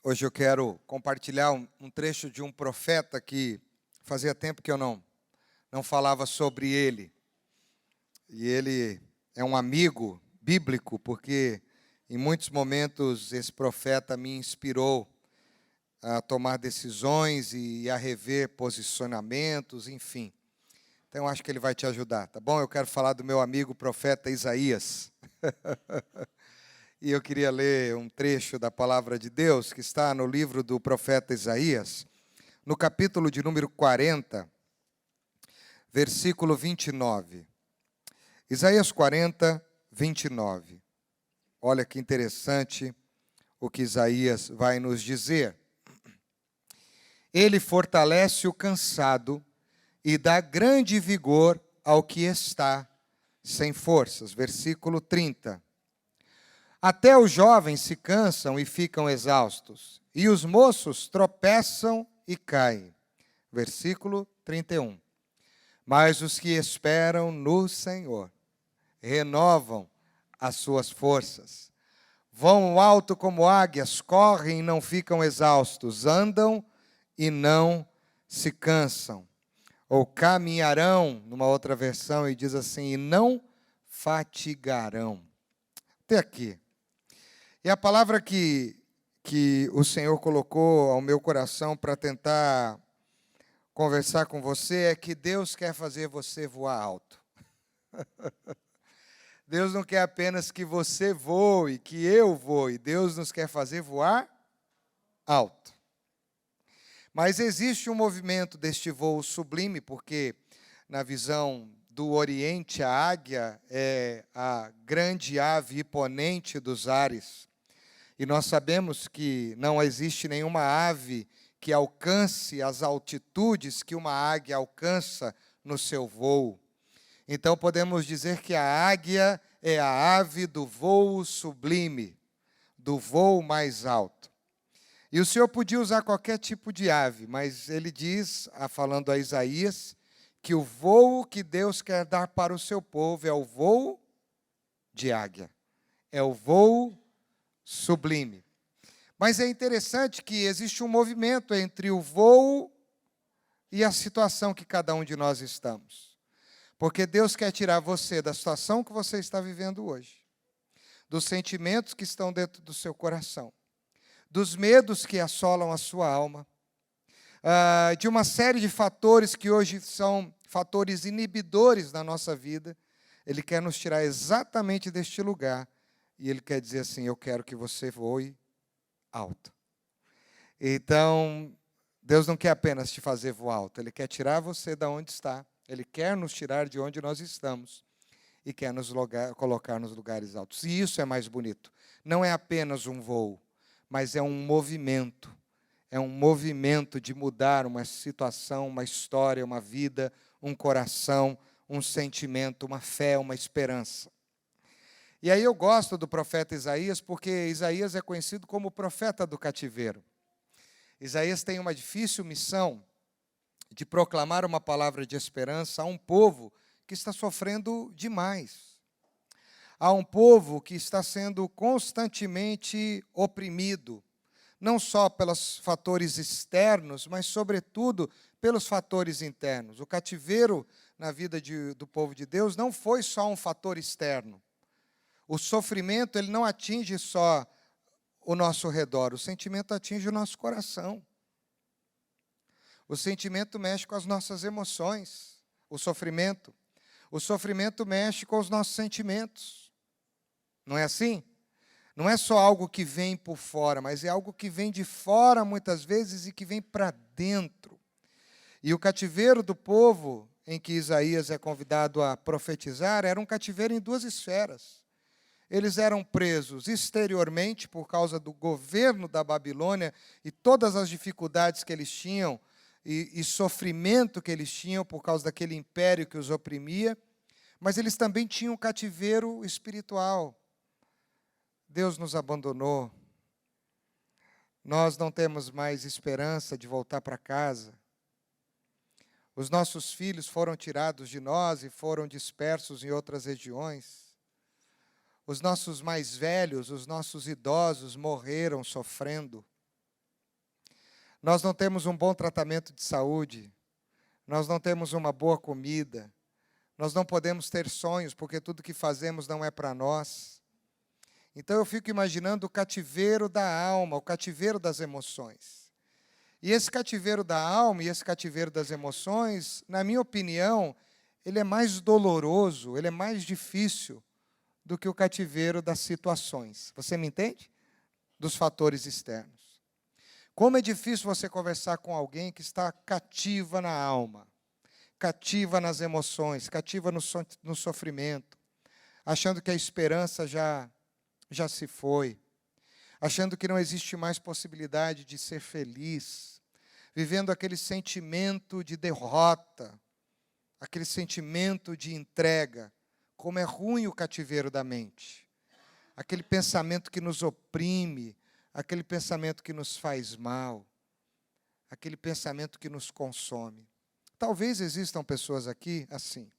Hoje eu quero compartilhar um trecho de um profeta que fazia tempo que eu não falava sobre ele. E ele é um amigo bíblico, porque em muitos momentos esse profeta me inspirou a tomar decisões e a rever posicionamentos, enfim. Então eu acho que ele vai te ajudar, tá bom? Eu quero falar do meu amigo profeta Isaías. E eu queria ler um trecho da palavra de Deus que está no livro do profeta Isaías, no capítulo de número 40, versículo 29. Isaías 40, 29. Olha que interessante o que Isaías vai nos dizer. Ele fortalece o cansado e dá grande vigor ao que está sem forças. Versículo 30. Até os jovens se cansam e ficam exaustos, e os moços tropeçam e caem. Versículo 31. Mas os que esperam no Senhor renovam as suas forças. Vão alto como águias, correm e não ficam exaustos, andam e não se cansam. Ou caminharão, numa outra versão, e diz assim, e não fatigarão. Até aqui. E a palavra que o Senhor colocou ao meu coração para tentar conversar com você é que Deus quer fazer você voar alto. Deus não quer apenas que você voe, que eu voe. Deus nos quer fazer voar alto. Mas existe um movimento deste voo sublime, porque na visão do Oriente, a águia é a grande ave imponente dos ares. E nós sabemos que não existe nenhuma ave que alcance as altitudes que uma águia alcança no seu voo. Então podemos dizer que a águia é a ave do voo sublime, do voo mais alto. E o Senhor podia usar qualquer tipo de ave, mas ele diz, falando a Isaías, que o voo que Deus quer dar para o seu povo é o voo de águia. É o voo sublime. Mas é interessante que existe um movimento entre o voo e a situação que cada um de nós estamos. Porque Deus quer tirar você da situação que você está vivendo hoje, dos sentimentos que estão dentro do seu coração, dos medos que assolam a sua alma, de uma série de fatores que hoje são fatores inibidores na nossa vida. Ele quer nos tirar exatamente deste lugar. E Ele quer dizer assim, eu quero que você voe alto. Então, Deus não quer apenas te fazer voar alto, Ele quer tirar você da onde está, Ele quer nos tirar de onde nós estamos e quer nos colocar nos lugares altos. E isso é mais bonito. Não é apenas um voo, mas é um movimento. É um movimento de mudar uma situação, uma história, uma vida, um coração, um sentimento, uma fé, uma esperança. E aí eu gosto do profeta Isaías, porque Isaías é conhecido como o profeta do cativeiro. Isaías tem uma difícil missão de proclamar uma palavra de esperança a um povo que está sofrendo demais. A um povo que está sendo constantemente oprimido, não só pelos fatores externos, mas, sobretudo, pelos fatores internos. O cativeiro na vida do povo de Deus não foi só um fator externo. O sofrimento, ele não atinge só o nosso redor, o sentimento atinge o nosso coração. O sentimento mexe com as nossas emoções, o sofrimento. O sofrimento mexe com os nossos sentimentos. Não é assim? Não é só algo que vem por fora, mas é algo que vem de fora muitas vezes e que vem para dentro. E o cativeiro do povo em que Isaías é convidado a profetizar era um cativeiro em duas esferas. Eles eram presos exteriormente por causa do governo da Babilônia e todas as dificuldades que eles tinham e sofrimento que eles tinham por causa daquele império que os oprimia, mas eles também tinham um cativeiro espiritual. Deus nos abandonou. Nós não temos mais esperança de voltar para casa. Os nossos filhos foram tirados de nós e foram dispersos em outras regiões. Os nossos mais velhos, os nossos idosos morreram sofrendo. nós não temos um bom tratamento de saúde, nós não temos uma boa comida, nós não podemos ter sonhos, porque tudo que fazemos não é para nós. Então eu fico imaginando o cativeiro da alma, o cativeiro das emoções. E esse cativeiro da alma e esse cativeiro das emoções, na minha opinião, ele é mais doloroso, ele é mais difícil do que o cativeiro das situações. Você me entende? Dos fatores externos. Como é difícil você conversar com alguém que está cativa na alma, cativa nas emoções, cativa no sofrimento, achando que a esperança já se foi, achando que não existe mais possibilidade de ser feliz, vivendo aquele sentimento de derrota, aquele sentimento de entrega. Como é ruim o cativeiro da mente. Aquele pensamento que nos oprime, aquele pensamento que nos faz mal, aquele pensamento que nos consome. Talvez existam pessoas aqui assim.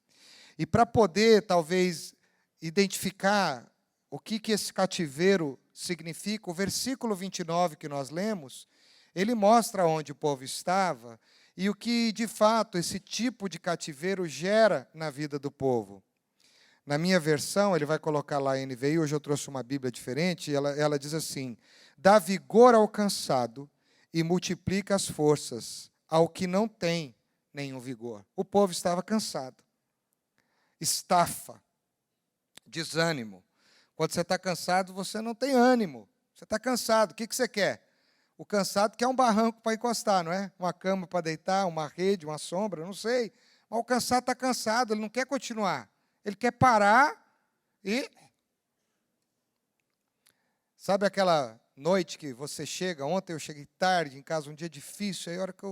E para poder, talvez, identificar o que esse cativeiro significa, o versículo 29 que nós lemos, ele mostra onde o povo estava e o que, de fato, esse tipo de cativeiro gera na vida do povo. Na minha versão, ele vai colocar lá NVI, hoje eu trouxe uma Bíblia diferente, ela diz assim: dá vigor ao cansado e multiplica as forças ao que não tem nenhum vigor. O povo estava cansado. Estafa, desânimo. Quando você está cansado, você não tem ânimo. Você está cansado. O que você quer? O cansado quer um barranco para encostar, não é? Uma cama para deitar, uma rede, uma sombra, não sei. Mas o cansado está cansado, ele não quer continuar. Ele quer parar e... Sabe aquela noite que você chega? Ontem eu cheguei tarde em casa, um dia difícil. Aí a hora que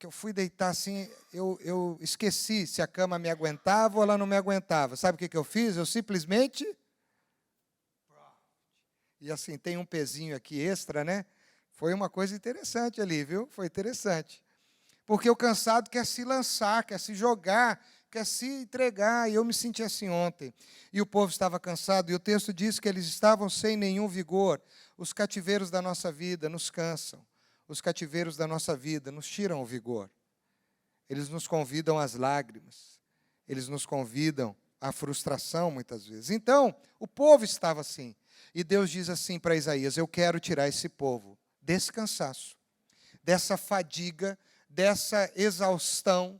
eu fui deitar assim, eu esqueci se a cama me aguentava ou ela não me aguentava. Sabe o que eu fiz? Eu simplesmente... E assim, tem um pezinho aqui extra, né? Foi uma coisa interessante ali, viu? Foi interessante. Porque o cansado quer se lançar, quer se jogar, quer se entregar. E eu me senti assim ontem. E o povo estava cansado. E o texto diz que eles estavam sem nenhum vigor. Os cativeiros da nossa vida nos cansam. Os cativeiros da nossa vida nos tiram o vigor. Eles nos convidam às lágrimas. Eles nos convidam à frustração, muitas vezes. Então, o povo estava assim. E Deus diz assim para Isaías: eu quero tirar esse povo desse cansaço, dessa fadiga, dessa exaustão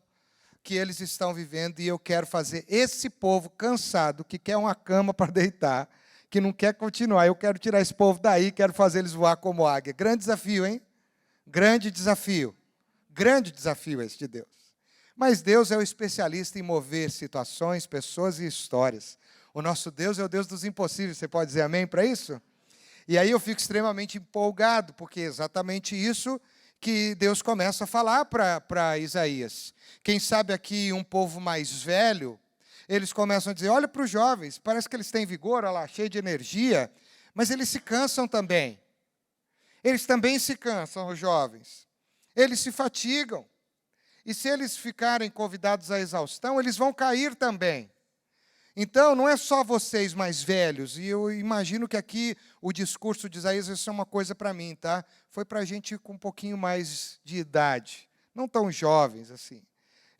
que eles estão vivendo, e eu quero fazer esse povo cansado, que quer uma cama para deitar, que não quer continuar, eu quero tirar esse povo daí, quero fazer eles voar como águia. Grande desafio, hein? Grande desafio. Grande desafio esse de Deus. Mas Deus é o especialista em mover situações, pessoas e histórias. O nosso Deus é o Deus dos impossíveis. Você pode dizer amém para isso? E aí eu fico extremamente empolgado, porque é exatamente isso que Deus começa a falar para Isaías. Quem sabe aqui um povo mais velho, eles começam a dizer: olha para os jovens, parece que eles têm vigor, olha lá, cheio de energia, mas eles se cansam também. Eles também se cansam, os jovens. Eles se fatigam. E se eles ficarem convidados à exaustão, eles vão cair também. Então, não é só vocês mais velhos, e eu imagino que aqui o discurso de Isaías vai ser uma coisa para mim, tá? Foi para a gente com um pouquinho mais de idade, não tão jovens assim.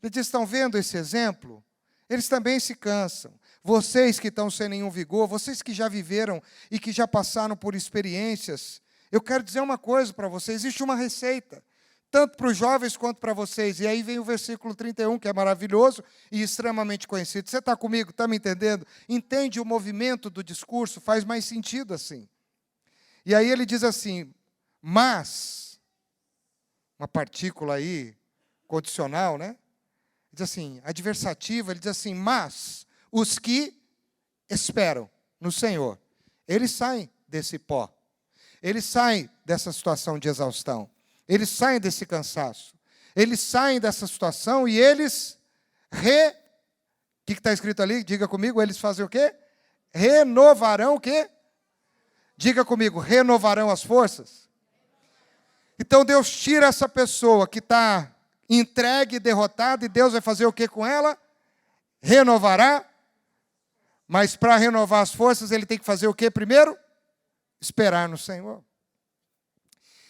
Eles dizem: estão vendo esse exemplo? Eles também se cansam. Vocês que estão sem nenhum vigor, vocês que já viveram e que já passaram por experiências, eu quero dizer uma coisa para vocês: existe uma receita, tanto para os jovens quanto para vocês. E aí vem o versículo 31, que é maravilhoso e extremamente conhecido. Você está comigo? Está me entendendo? Entende o movimento do discurso? Faz mais sentido assim. E aí ele diz assim: mas, uma partícula aí, condicional, né? Diz assim, adversativa, ele diz assim: mas os que esperam no Senhor, eles saem desse pó. Eles saem dessa situação de exaustão. Eles saem desse cansaço. Eles saem dessa situação e eles O que está escrito ali? Diga comigo, eles fazem o quê? Renovarão o quê? Diga comigo, renovarão as forças. Então Deus tira essa pessoa que está entregue, derrotada, e Deus vai fazer o que com ela? Renovará. Mas para renovar as forças, ele tem que fazer o que primeiro? Esperar no Senhor.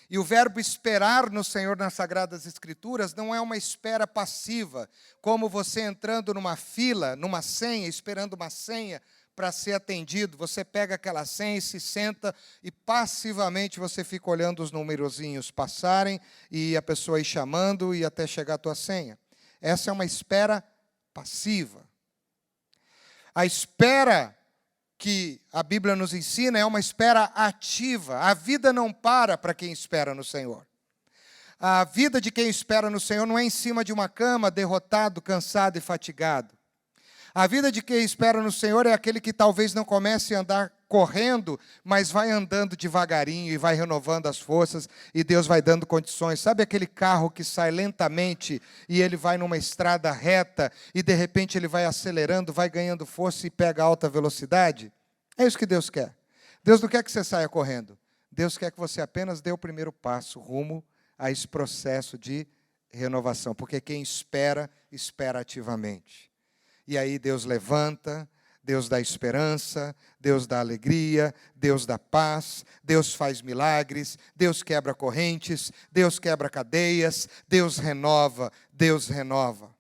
E o verbo esperar no Senhor nas Sagradas Escrituras não é uma espera passiva, como você entrando numa fila, numa senha, esperando uma senha para ser atendido. Você pega aquela senha e se senta e passivamente você fica olhando os numerozinhos passarem e a pessoa ir chamando e até chegar a tua senha. Essa é uma espera passiva. A espera que a Bíblia nos ensina é uma espera ativa. A vida não para quem espera no Senhor. A vida de quem espera no Senhor não é em cima de uma cama, derrotado, cansado e fatigado. A vida de quem espera no Senhor é aquele que talvez não comece a andar correndo, mas vai andando devagarinho e vai renovando as forças e Deus vai dando condições. Sabe aquele carro que sai lentamente e ele vai numa estrada reta e de repente ele vai acelerando, vai ganhando força e pega alta velocidade? É isso que Deus quer. Deus não quer que você saia correndo. Deus quer que você apenas dê o primeiro passo rumo a esse processo de renovação, porque quem espera, espera ativamente. E aí Deus levanta, Deus dá esperança, Deus dá alegria, Deus dá paz, Deus faz milagres, Deus quebra correntes, Deus quebra cadeias, Deus renova, Deus renova.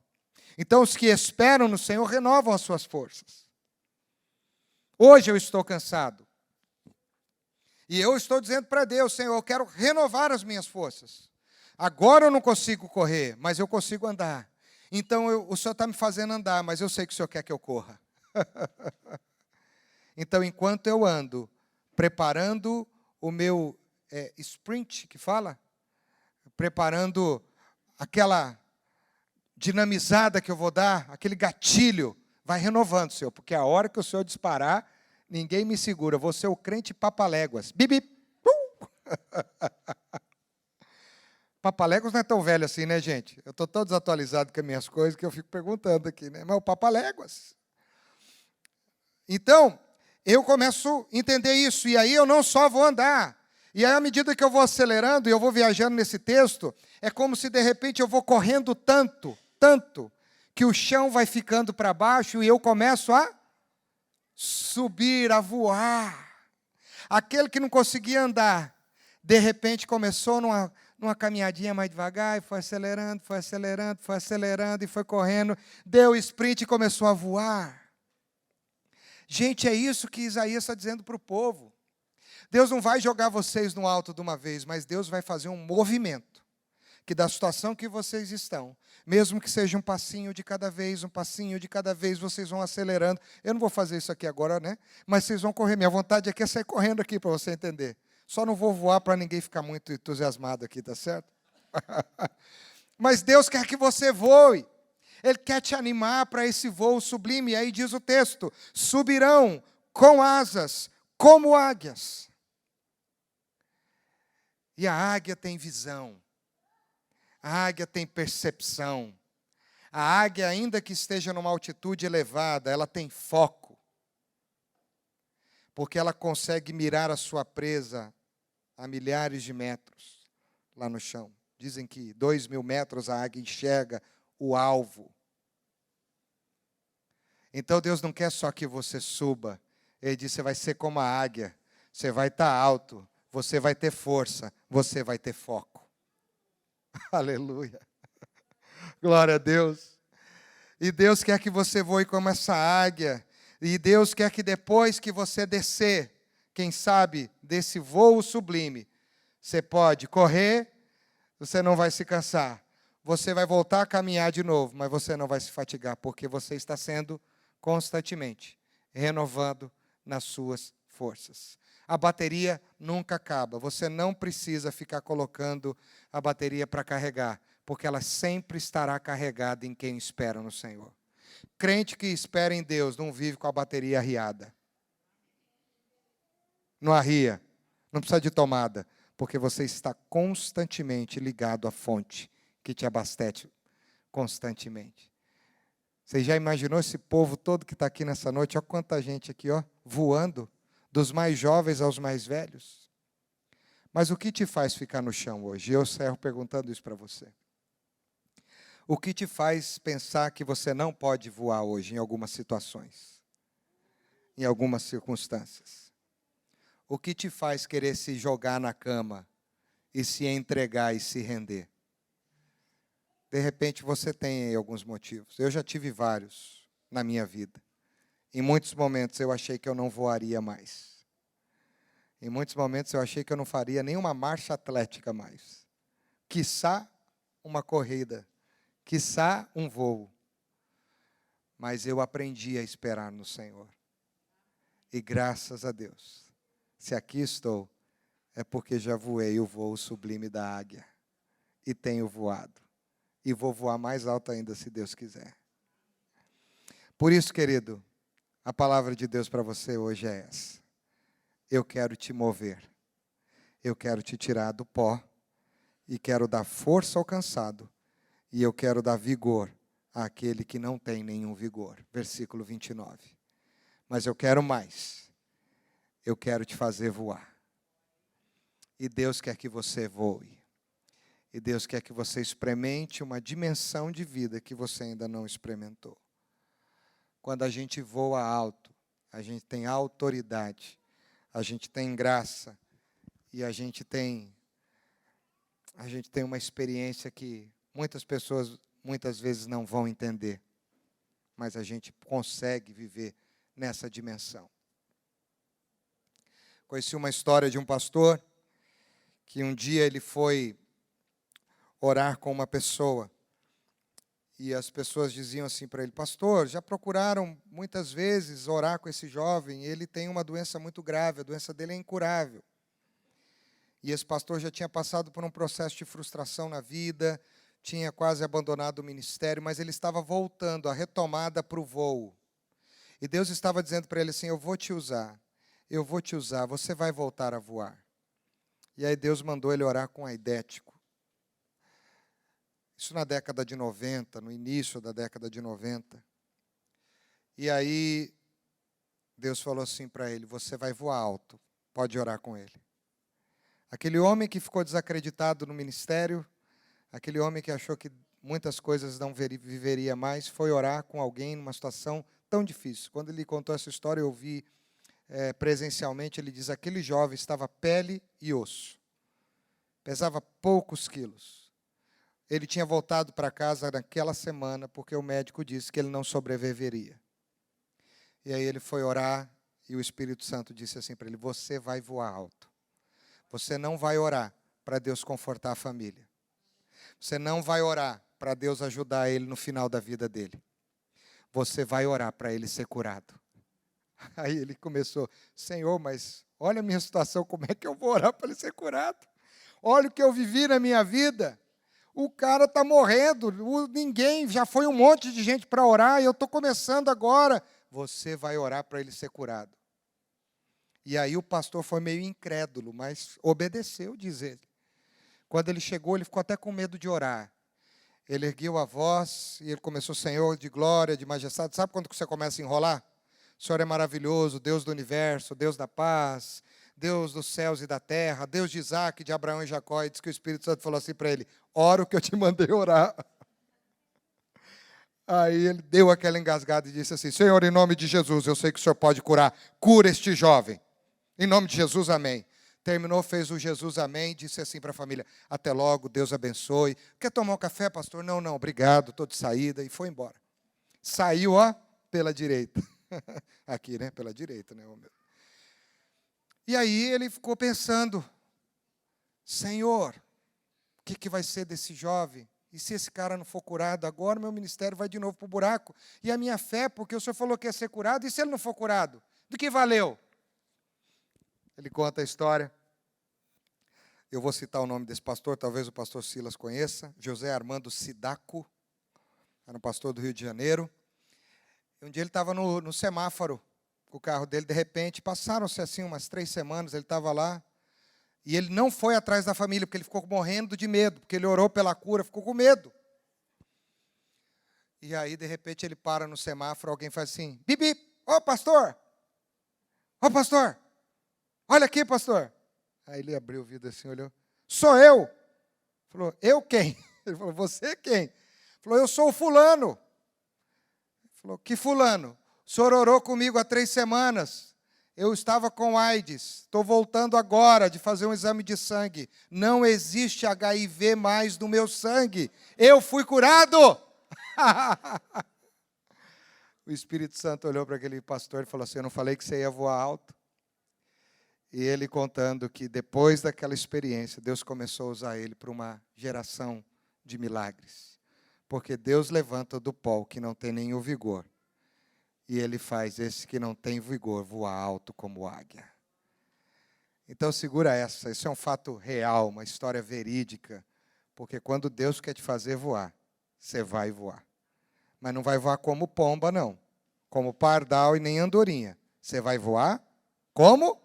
Então os que esperam no Senhor renovam as suas forças. Hoje eu estou cansado. E eu estou dizendo para Deus, Senhor, eu quero renovar as minhas forças. Agora eu não consigo correr, mas eu consigo andar. Então, o Senhor está me fazendo andar, mas eu sei que o Senhor quer que eu corra. Então, enquanto eu ando, preparando o meu sprint, que fala? Preparando aquela dinamizada que eu vou dar, aquele gatilho, vai renovando, Senhor, porque a hora que o Senhor disparar, ninguém me segura, eu vou ser o crente papaléguas. Bibi! Papaléguas não é tão velho assim, né, gente? Eu estou tão desatualizado com as minhas coisas que eu fico perguntando aqui, né? Mas o Papaléguas. Então, eu começo a entender isso, e aí eu não só vou andar. E aí, à medida que eu vou acelerando e eu vou viajando nesse texto, é como se, de repente, eu vou correndo tanto, que o chão vai ficando para baixo e eu começo a subir, a voar. Aquele que não conseguia andar, de repente começou numa caminhadinha mais devagar, e foi acelerando, e foi correndo, deu sprint e começou a voar. Gente, é isso que Isaías está dizendo para o povo. Deus não vai jogar vocês no alto de uma vez, mas Deus vai fazer um movimento, que da situação que vocês estão, mesmo que seja um passinho de cada vez, vocês vão acelerando. Eu não vou fazer isso aqui agora, né? Mas vocês vão correr. Minha vontade aqui é sair correndo aqui, para você entender. Só não vou voar para ninguém ficar muito entusiasmado aqui, tá certo? Mas Deus quer que você voe. Ele quer te animar para esse voo sublime. E aí diz o texto: subirão com asas como águias. E a águia tem visão. A águia tem percepção. A águia, ainda que esteja numa altitude elevada, ela tem foco. Porque ela consegue mirar a sua presa a milhares de metros lá no chão. Dizem que 2.000 metros a águia enxerga o alvo. Então Deus não quer só que você suba. Ele diz: você vai ser como a águia. Você vai estar alto. Você vai ter força. Você vai ter foco. Aleluia. Glória a Deus. E Deus quer que você voe como essa águia. E Deus quer que depois que você descer, quem sabe, desse voo sublime, você pode correr, você não vai se cansar. Você vai voltar a caminhar de novo, mas você não vai se fatigar, porque você está sendo constantemente renovado nas suas forças. A bateria nunca acaba. Você não precisa ficar colocando a bateria para carregar, porque ela sempre estará carregada em quem espera no Senhor. Crente que espera em Deus não vive com a bateria arriada. Não arria, não precisa de tomada, porque você está constantemente ligado à fonte que te abastece constantemente. Você já imaginou esse povo todo que está aqui nessa noite? Olha quanta gente aqui, ó, voando, dos mais jovens aos mais velhos. Mas o que te faz ficar no chão hoje? Eu encerro perguntando isso para você. O que te faz pensar que você não pode voar hoje em algumas situações? Em algumas circunstâncias? O que te faz querer se jogar na cama e se entregar e se render. De repente você tem aí alguns motivos. Eu já tive vários na minha vida. Em muitos momentos eu achei que eu não voaria mais. Em muitos momentos eu achei que eu não faria nenhuma marcha atlética mais. Quiçá uma corrida, quiçá um voo. Mas eu aprendi a esperar no Senhor. E graças a Deus, se aqui estou, é porque já voei o voo sublime da águia. E tenho voado. E vou voar mais alto ainda, se Deus quiser. Por isso, querido, a palavra de Deus para você hoje é essa. Eu quero te mover. Eu quero te tirar do pó. E quero dar força ao cansado. E eu quero dar vigor àquele que não tem nenhum vigor. Versículo 29. Mas eu quero mais. Eu quero te fazer voar. E Deus quer que você voe. E Deus quer que você experimente uma dimensão de vida que você ainda não experimentou. Quando a gente voa alto, a gente tem autoridade, a gente tem graça e a gente tem uma experiência que muitas pessoas muitas vezes não vão entender, mas a gente consegue viver nessa dimensão. Conheci uma história de um pastor que um dia ele foi orar com uma pessoa. E as pessoas diziam assim para ele: pastor, já procuraram muitas vezes orar com esse jovem, ele tem uma doença muito grave, a doença dele é incurável. E esse pastor já tinha passado por um processo de frustração na vida, tinha quase abandonado o ministério, mas ele estava voltando, a retomada para o voo. E Deus estava dizendo para ele assim: eu vou te usar, você vai voltar a voar. E aí Deus mandou ele orar com aidético. Isso na década de 90, no início da década de 90. E aí, Deus falou assim para ele: você vai voar alto, pode orar com ele. Aquele homem que ficou desacreditado no ministério, aquele homem que achou que muitas coisas não viveria mais, foi orar com alguém numa situação tão difícil. Quando ele contou essa história, eu vi presencialmente, ele diz: aquele jovem estava pele e osso, pesava poucos quilos. Ele tinha voltado para casa naquela semana porque o médico disse que ele não sobreviveria. E aí ele foi orar e o Espírito Santo disse assim para ele: você vai voar alto. Você não vai orar para Deus confortar a família. Você não vai orar para Deus ajudar ele no final da vida dele. Você vai orar para ele ser curado. Aí ele começou: Senhor, mas olha a minha situação, como é que eu vou orar para ele ser curado? Olha o que eu vivi na minha vida. O cara está morrendo, ninguém, já foi um monte de gente para orar, e eu estou começando agora. Você vai orar para ele ser curado. E aí o pastor foi meio incrédulo, mas obedeceu, diz ele. Quando ele chegou, ele ficou até com medo de orar. Ele ergueu a voz e ele começou: Senhor de glória, de majestade. Sabe quando você começa a enrolar? O Senhor é maravilhoso, Deus do universo, Deus da paz, Deus dos céus e da terra, Deus de Isaac, de Abraão e Jacó. E diz que o Espírito Santo falou assim para ele: ora o que eu te mandei orar. Aí ele deu aquela engasgada e disse assim: Senhor, em nome de Jesus, eu sei que o Senhor pode curar. Cura este jovem. Em nome de Jesus, amém. Terminou, fez o Jesus, amém, disse assim para a família: até logo, Deus abençoe. Quer tomar um café, pastor? Não, obrigado, estou de saída. E foi embora. Saiu, pela direita. Aqui, né? Pela direita, né? E aí ele ficou pensando: Senhor, o que vai ser desse jovem? E se esse cara não for curado agora, meu ministério vai de novo para o buraco. E a minha fé, porque o Senhor falou que ia ser curado, e se ele não for curado? Do que valeu? Ele conta a história. Eu vou citar o nome desse pastor, talvez o pastor Silas conheça. José Armando Sidaco, era um pastor do Rio de Janeiro. Um dia ele estava no semáforo, com o carro dele, de repente, passaram-se assim umas 3 semanas, ele estava lá, e ele não foi atrás da família, porque ele ficou morrendo de medo, porque ele orou pela cura, ficou com medo. E aí, de repente, ele para no semáforo, alguém faz assim: bibi, ô pastor, olha aqui, pastor. Aí ele abriu o vidro assim, olhou: sou eu. Falou: eu quem? Ele falou: você quem? Falou: eu sou o fulano. Ele falou: que fulano? O senhor orou comigo há 3 semanas. eu estava com AIDS, estou voltando agora de fazer um exame de sangue. Não existe HIV mais no meu sangue. Eu fui curado. O Espírito Santo olhou para aquele pastor e falou assim: eu não falei que você ia voar alto? E ele contando que depois daquela experiência, Deus começou a usar ele para uma geração de milagres. Porque Deus levanta do pó o que não tem nenhum vigor. E ele faz esse que não tem vigor voar alto como águia. Então segura essa, isso é um fato real, uma história verídica. Porque quando Deus quer te fazer voar, você vai voar. Mas não vai voar como pomba, não. Como pardal e nem andorinha. Você vai voar como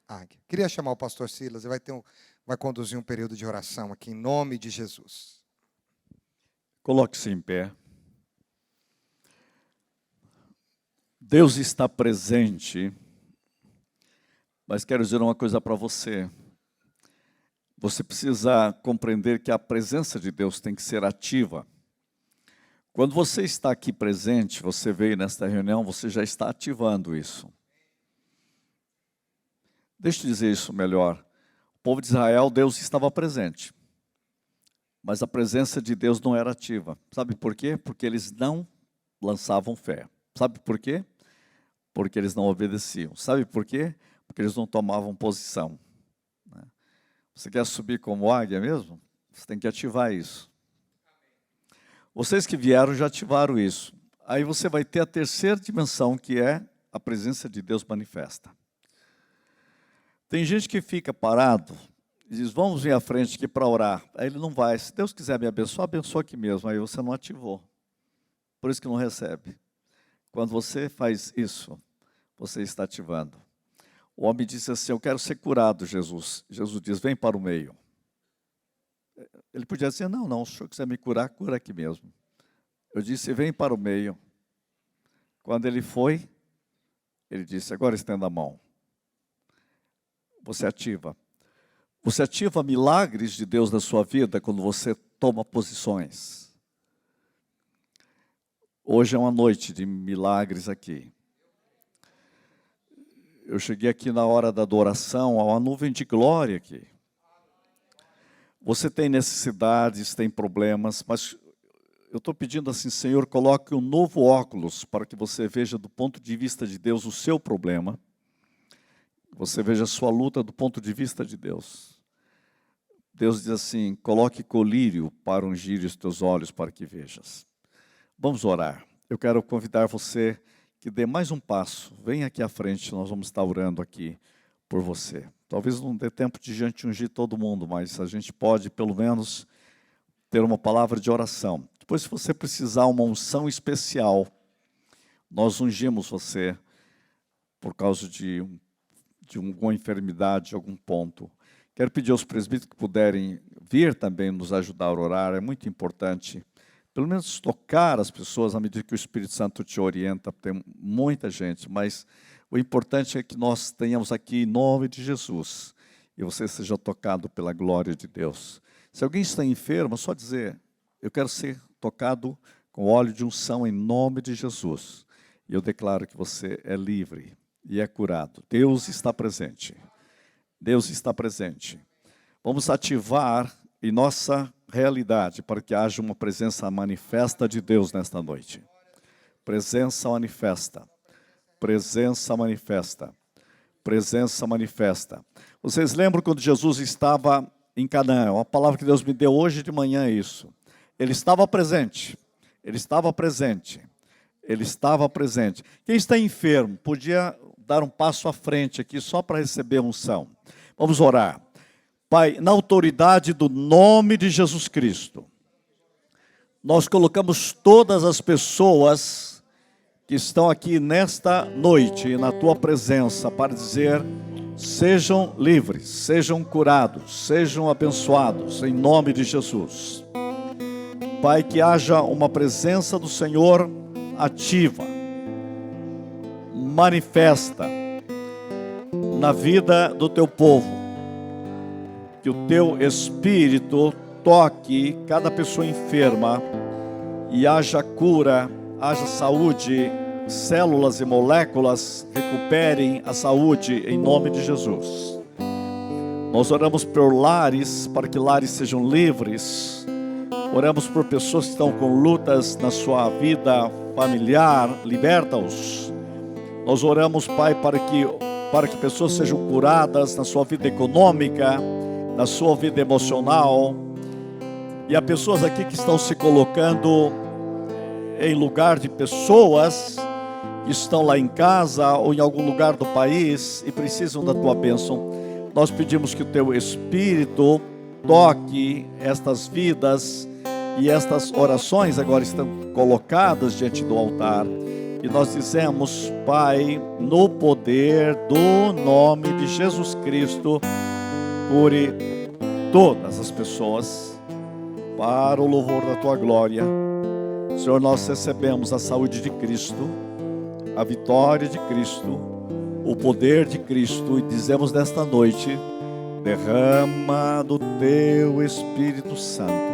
águia. Queria chamar o pastor Silas, ele vai conduzir um período de oração aqui, em nome de Jesus. Coloque-se em pé. Deus está presente, mas quero dizer uma coisa para você. Você precisa compreender que a presença de Deus tem que ser ativa. Quando você está aqui presente, você veio nesta reunião, você já está ativando isso. Deixa eu dizer isso melhor. O povo de Israel, Deus estava presente. Mas a presença de Deus não era ativa. Sabe por quê? Porque eles não lançavam fé. Sabe por quê? Porque eles não obedeciam. Sabe por quê? Porque eles não tomavam posição. Você quer subir como águia mesmo? Você tem que ativar isso. Vocês que vieram já ativaram isso. Aí você vai ter a terceira dimensão, que é a presença de Deus manifesta. Tem gente que fica parado e diz: vamos vir à frente aqui para orar. Aí ele não vai. Se Deus quiser me abençoar, abençoa aqui mesmo. Aí você não ativou. Por isso que não recebe. Quando você faz isso, você está ativando. O homem disse assim: eu quero ser curado, Jesus. Jesus diz: vem para o meio. Ele podia dizer: não, se o senhor quiser me curar, cura aqui mesmo. Eu disse: vem para o meio. Quando ele foi, ele disse: agora estenda a mão. Você ativa. Você ativa milagres de Deus na sua vida quando você toma posições. Hoje é uma noite de milagres aqui. Eu cheguei aqui na hora da adoração, há uma nuvem de glória aqui. Você tem necessidades, tem problemas, mas eu estou pedindo assim: Senhor, coloque um novo óculos para que você veja do ponto de vista de Deus o seu problema. Você veja a sua luta do ponto de vista de Deus. Deus diz assim: coloque colírio para ungir os teus olhos para que vejas. Vamos orar. Eu quero convidar você que dê mais um passo. Venha aqui à frente, nós vamos estar orando aqui por você. Talvez não dê tempo de gente ungir todo mundo, mas a gente pode pelo menos ter uma palavra de oração. Depois, se você precisar uma unção especial, nós ungimos você por causa de alguma enfermidade, de algum ponto. Quero pedir aos presbíteros que puderem vir também nos ajudar a orar. É muito importante, pelo menos tocar as pessoas à medida que o Espírito Santo te orienta. Tem muita gente, mas o importante é que nós tenhamos aqui em nome de Jesus e você seja tocado pela glória de Deus. Se alguém está enfermo, é só dizer: eu quero ser tocado com óleo de unção em nome de Jesus. E eu declaro que você é livre e é curado. Deus está presente. Deus está presente. Vamos ativar em nossa realidade para que haja uma presença manifesta de Deus nesta noite. Presença manifesta. Presença manifesta. Presença manifesta. Vocês lembram quando Jesus estava em Canaã? Uma palavra que Deus me deu hoje de manhã é isso. Ele estava presente. Ele estava presente. Ele estava presente. Quem está enfermo podia dar um passo à frente aqui só para receber unção. Vamos orar. Pai, na autoridade do nome de Jesus Cristo, nós colocamos todas as pessoas que estão aqui nesta noite, na tua presença, para dizer: sejam livres, sejam curados, sejam abençoados, em nome de Jesus. Pai, que haja uma presença do Senhor ativa, manifesta na vida do teu povo, que o teu Espírito toque cada pessoa enferma e haja cura, haja saúde células e moléculas recuperem a saúde em nome de Jesus. Nós oramos por lares, para que lares sejam livres. Oramos por pessoas que estão com lutas na sua vida familiar, liberta-os. Nós oramos, Pai, para que pessoas sejam curadas na sua vida econômica, na sua vida emocional. E há pessoas aqui que estão se colocando em lugar de pessoas que estão lá em casa ou em algum lugar do país e precisam da tua bênção. Nós pedimos que o teu Espírito toque estas vidas, e estas orações agora estão colocadas diante do altar. E nós dizemos, Pai, no poder do nome de Jesus Cristo, cure todas as pessoas para o louvor da tua glória. Senhor, nós recebemos a saúde de Cristo, a vitória de Cristo, o poder de Cristo, e dizemos nesta noite: derrama do teu Espírito Santo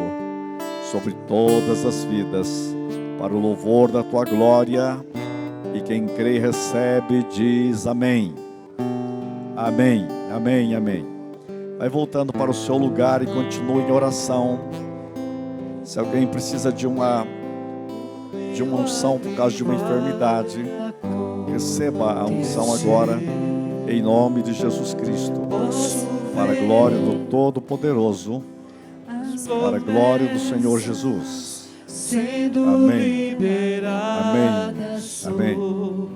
sobre todas as vidas, para o louvor da tua glória. E quem crê e recebe diz amém. Amém, amém, amém. Vai voltando para o seu lugar e continue em oração. Se alguém precisa de uma unção por causa de uma enfermidade, receba a unção agora, em nome de Jesus Cristo, para a glória do Todo-Poderoso, para a glória do Senhor Jesus. Amém. Amém. Amém.